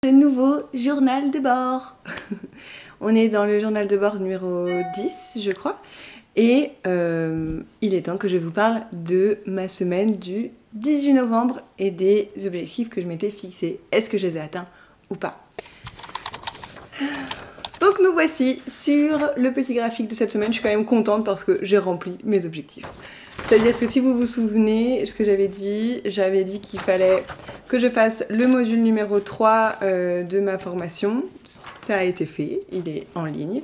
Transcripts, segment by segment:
Un nouveau journal de bord. On est dans le journal de bord numéro 10, je crois. Et il est temps que je vous parle de ma semaine du 18 novembre et des objectifs que je m'étais fixés. Est-ce que je les ai atteints ou pas? Donc nous voici sur le petit graphique de cette semaine. Je suis quand même contente parce que j'ai rempli mes objectifs. C'est-à-dire que si vous vous souvenez ce que j'avais dit qu'il fallait que je fasse le module numéro 3 de ma formation. Ça a été fait, il est en ligne.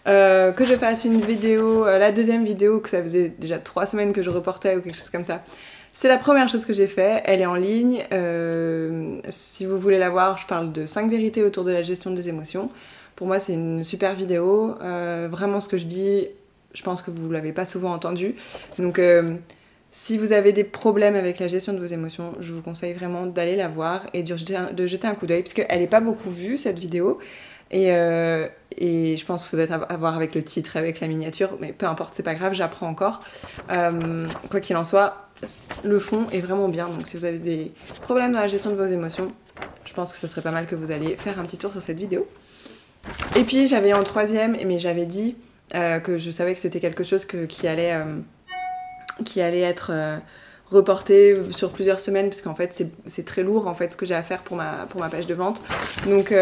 Que je fasse une vidéo, la deuxième vidéo, que ça faisait déjà 3 semaines que je reportais ou quelque chose comme ça. C'est la première chose que j'ai fait, elle est en ligne. Si vous voulez la voir, je parle de 5 vérités autour de la gestion des émotions. Pour moi, c'est une super vidéo. Vraiment, ce que je dis, je pense que vous ne l'avez pas souvent entendu. Donc, si vous avez des problèmes avec la gestion de vos émotions, je vous conseille vraiment d'aller la voir et de jeter un coup d'œil, parce qu'elle n'est pas beaucoup vue, cette vidéo. Et je pense que ça doit être à voir avec le titre, avec la miniature, mais peu importe, c'est pas grave, j'apprends encore. Quoi qu'il en soit, le fond est vraiment bien. Donc, si vous avez des problèmes dans la gestion de vos émotions, je pense que ce serait pas mal que vous alliez faire un petit tour sur cette vidéo. Et puis j'avais en troisième, mais j'avais dit que je savais que c'était quelque chose qui allait être reporté sur plusieurs semaines, parce qu'en fait c'est très lourd en fait ce que j'ai à faire pour ma page de vente. Donc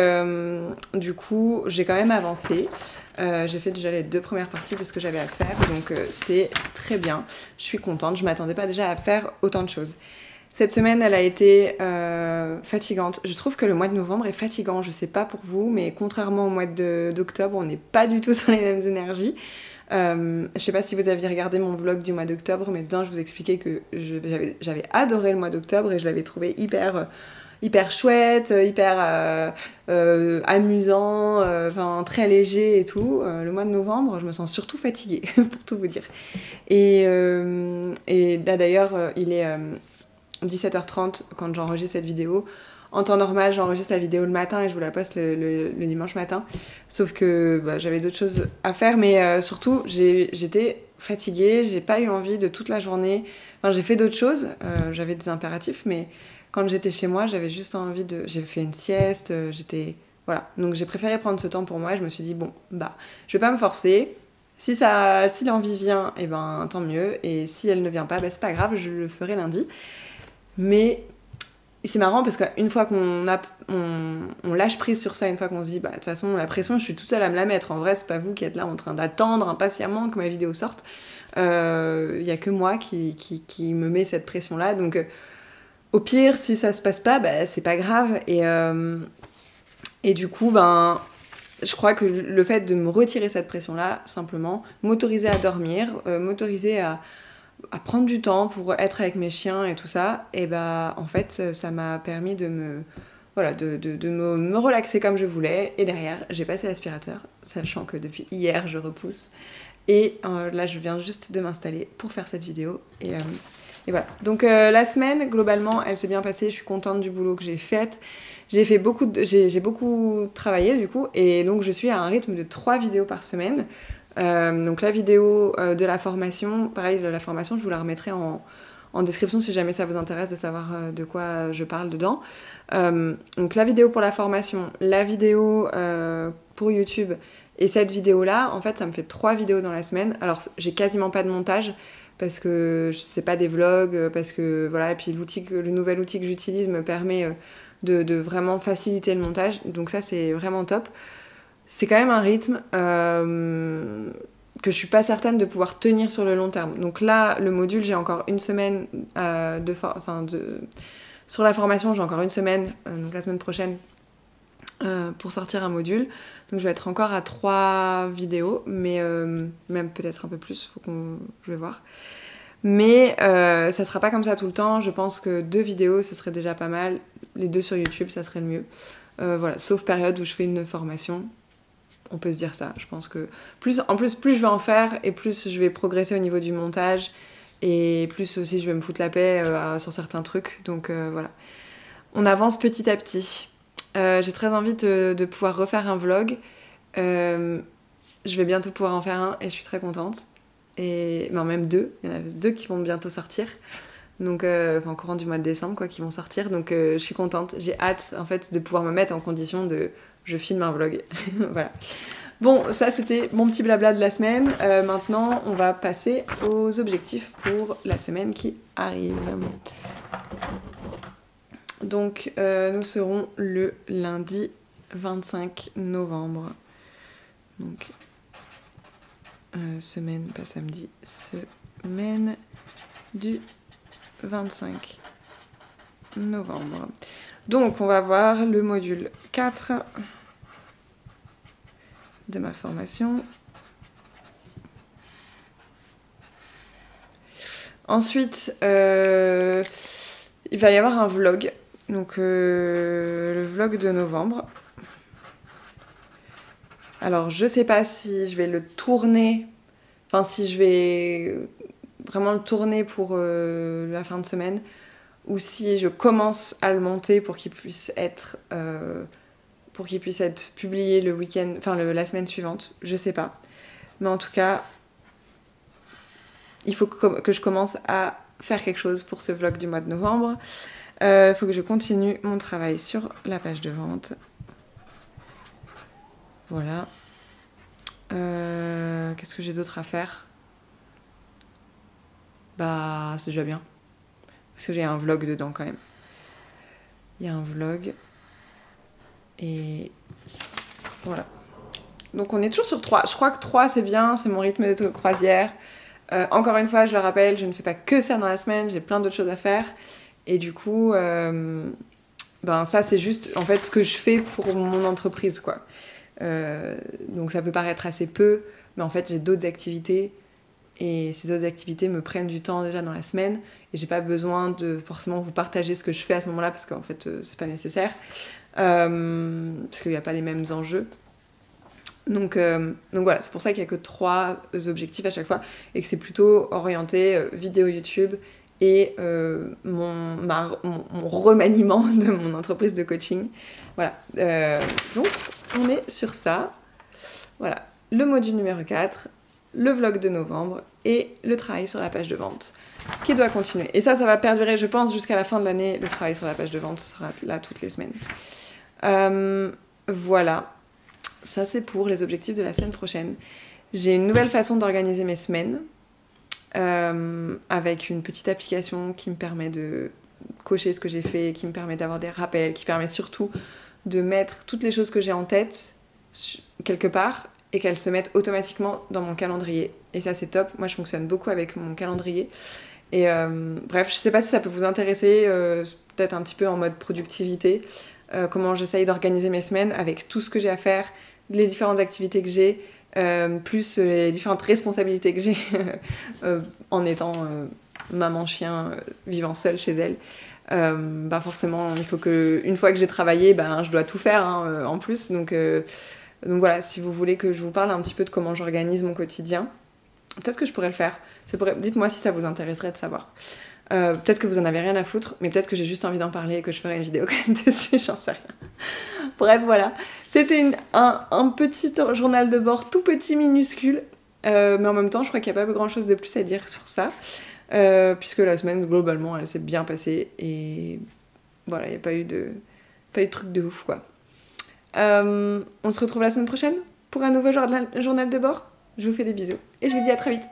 du coup j'ai quand même avancé. J'ai fait déjà les 2 premières parties de ce que j'avais à faire, donc c'est très bien. Je suis contente, je m'attendais pas déjà à faire autant de choses. Cette semaine, elle a été fatigante. Je trouve que le mois de novembre est fatigant. Je sais pas pour vous, mais contrairement au mois d'octobre, on n'est pas du tout sur les mêmes énergies. Je sais pas si vous aviez regardé mon vlog du mois d'octobre, mais dedans, je vous expliquais que j'avais adoré le mois d'octobre et je l'avais trouvé hyper chouette, hyper amusant, très léger et tout. Le mois de novembre, je me sens surtout fatiguée, pour tout vous dire. Et là, d'ailleurs, il est 17h30 quand j'enregistre cette vidéo. En temps normal, j'enregistre la vidéo le matin et je vous la poste le dimanche matin. Sauf que j'avais d'autres choses à faire, mais surtout, j'étais fatiguée, j'ai pas eu envie de toute la journée. Enfin, j'ai fait d'autres choses, j'avais des impératifs, mais quand j'étais chez moi, j'avais juste envie de... J'ai fait une sieste, j'étais... Voilà. Donc j'ai préféré prendre ce temps pour moi et je me suis dit, bon, je vais pas me forcer. Si l'envie vient, et tant mieux. Et si elle ne vient pas, c'est pas grave, je le ferai lundi. Mais c'est marrant parce qu'une fois qu'on lâche prise sur ça, une fois qu'on se dit, de toute façon, la pression, je suis toute seule à me la mettre. En vrai, c'est pas vous qui êtes là en train d'attendre impatiemment que ma vidéo sorte. Y a que moi qui me met cette pression-là. Donc, au pire, si ça se passe pas, c'est pas grave. Et du coup, je crois que le fait de me retirer cette pression-là, simplement, m'autoriser à dormir, m'autoriser à prendre du temps pour être avec mes chiens et tout ça, et en fait ça m'a permis de me relaxer comme je voulais. Et derrière j'ai passé l'aspirateur, sachant que depuis hier je repousse, et là je viens juste de m'installer pour faire cette vidéo, et voilà. Donc la semaine globalement elle s'est bien passée, je suis contente du boulot que j'ai fait. J'ai beaucoup travaillé du coup, et donc je suis à un rythme de 3 vidéos par semaine. Donc la vidéo de la formation, pareil, de la formation, je vous la remettrai en description si jamais ça vous intéresse de savoir de quoi je parle dedans. Donc la vidéo pour la formation, la vidéo pour YouTube et cette vidéo-là, en fait, ça me fait 3 vidéos dans la semaine. Alors j'ai quasiment pas de montage parce que c'est pas des vlogs, parce que voilà, et puis le nouvel outil que j'utilise me permet de vraiment faciliter le montage. Donc ça, c'est vraiment top. C'est quand même un rythme que je suis pas certaine de pouvoir tenir sur le long terme. Donc là, le module, j'ai encore une semaine sur la formation, j'ai encore une semaine, donc la semaine prochaine, pour sortir un module. Donc je vais être encore à 3 vidéos, mais même peut-être un peu plus, je vais voir. Mais ça sera pas comme ça tout le temps. Je pense que 2 vidéos, ça serait déjà pas mal. Les 2 sur YouTube, ça serait le mieux. Voilà, sauf période où je fais une formation. On peut se dire ça. Je pense que plus je vais en faire et plus je vais progresser au niveau du montage, et plus aussi je vais me foutre la paix sur certains trucs. Donc voilà. On avance petit à petit. J'ai très envie de pouvoir refaire un vlog. Je vais bientôt pouvoir en faire un et je suis très contente. Même 2. Il y en a 2 qui vont bientôt sortir. Donc, enfin, courant du mois de décembre, quoi, qui vont sortir. Donc, je suis contente. J'ai hâte, en fait, de pouvoir me mettre en condition de... Je filme un vlog. Voilà. Bon, ça, c'était mon petit blabla de la semaine. Maintenant, on va passer aux objectifs pour la semaine qui arrive. Donc, nous serons le lundi 25 novembre. Donc, semaine, pas samedi, semaine du 25 novembre. Donc, on va voir le module 4 de ma formation. Ensuite, il va y avoir un vlog. Donc, le vlog de novembre. Alors, je sais pas si je vais le tourner, enfin, si je vais vraiment le tourner pour la fin de semaine, ou si je commence à le monter pour qu'il puisse être publié le week-end, enfin la semaine suivante, je sais pas. Mais en tout cas, il faut que je commence à faire quelque chose pour ce vlog du mois de novembre. Il faut que je continue mon travail sur la page de vente. Voilà. Qu'est-ce que j'ai d'autre à faire? Bah, c'est déjà bien. Parce que j'ai un vlog dedans quand même. Il y a un vlog. Et voilà. Donc on est toujours sur 3. Je crois que 3 c'est bien, c'est mon rythme de croisière. Encore une fois, je le rappelle, je ne fais pas que ça dans la semaine, j'ai plein d'autres choses à faire. Et du coup, ben ça c'est juste en fait ce que je fais pour mon entreprise, quoi. Donc ça peut paraître assez peu, mais en fait j'ai d'autres activités. Et ces autres activités me prennent du temps déjà dans la semaine. Et j'ai pas besoin de forcément vous partager ce que je fais à ce moment-là, parce qu'en fait c'est pas nécessaire. Parce qu'il n'y a pas les mêmes enjeux. Donc voilà, c'est pour ça qu'il n'y a que 3 objectifs à chaque fois et que c'est plutôt orienté vidéo YouTube et mon remaniement de mon entreprise de coaching. Voilà, donc on est sur ça. Voilà, le module numéro 4, le vlog de novembre et le travail sur la page de vente qui doit continuer. Et ça va perdurer, je pense, jusqu'à la fin de l'année. Le travail sur la page de vente sera là toutes les semaines. Voilà, ça c'est pour les objectifs de la semaine prochaine. J'ai une nouvelle façon d'organiser mes semaines avec une petite application qui me permet de cocher ce que j'ai fait, qui me permet d'avoir des rappels, qui permet surtout de mettre toutes les choses que j'ai en tête quelque part et qu'elles se mettent automatiquement dans mon calendrier. Et ça c'est top, moi je fonctionne beaucoup avec mon calendrier. Et bref, je sais pas si ça peut vous intéresser, peut-être un petit peu en mode productivité. Comment j'essaye d'organiser mes semaines avec tout ce que j'ai à faire, les différentes activités que j'ai, plus les différentes responsabilités que j'ai en étant maman-chien vivant seule chez elle. Bah forcément, il faut que, une fois que j'ai travaillé, ben, je dois tout faire hein, en plus. Donc voilà, si vous voulez que je vous parle un petit peu de comment j'organise mon quotidien, peut-être que je pourrais le faire. Dites-moi si ça vous intéresserait de savoir. Peut-être que vous en avez rien à foutre, mais peut-être que j'ai juste envie d'en parler et que je ferai une vidéo quand même dessus, j'en sais rien. Bref, voilà. C'était un petit journal de bord tout petit, minuscule, mais en même temps, je crois qu'il n'y a pas grand-chose de plus à dire sur ça, puisque la semaine, globalement, elle s'est bien passée, et voilà, il n'y a pas eu de truc de ouf, quoi. On se retrouve la semaine prochaine pour un nouveau journal de bord. Je vous fais des bisous, et je vous dis à très vite.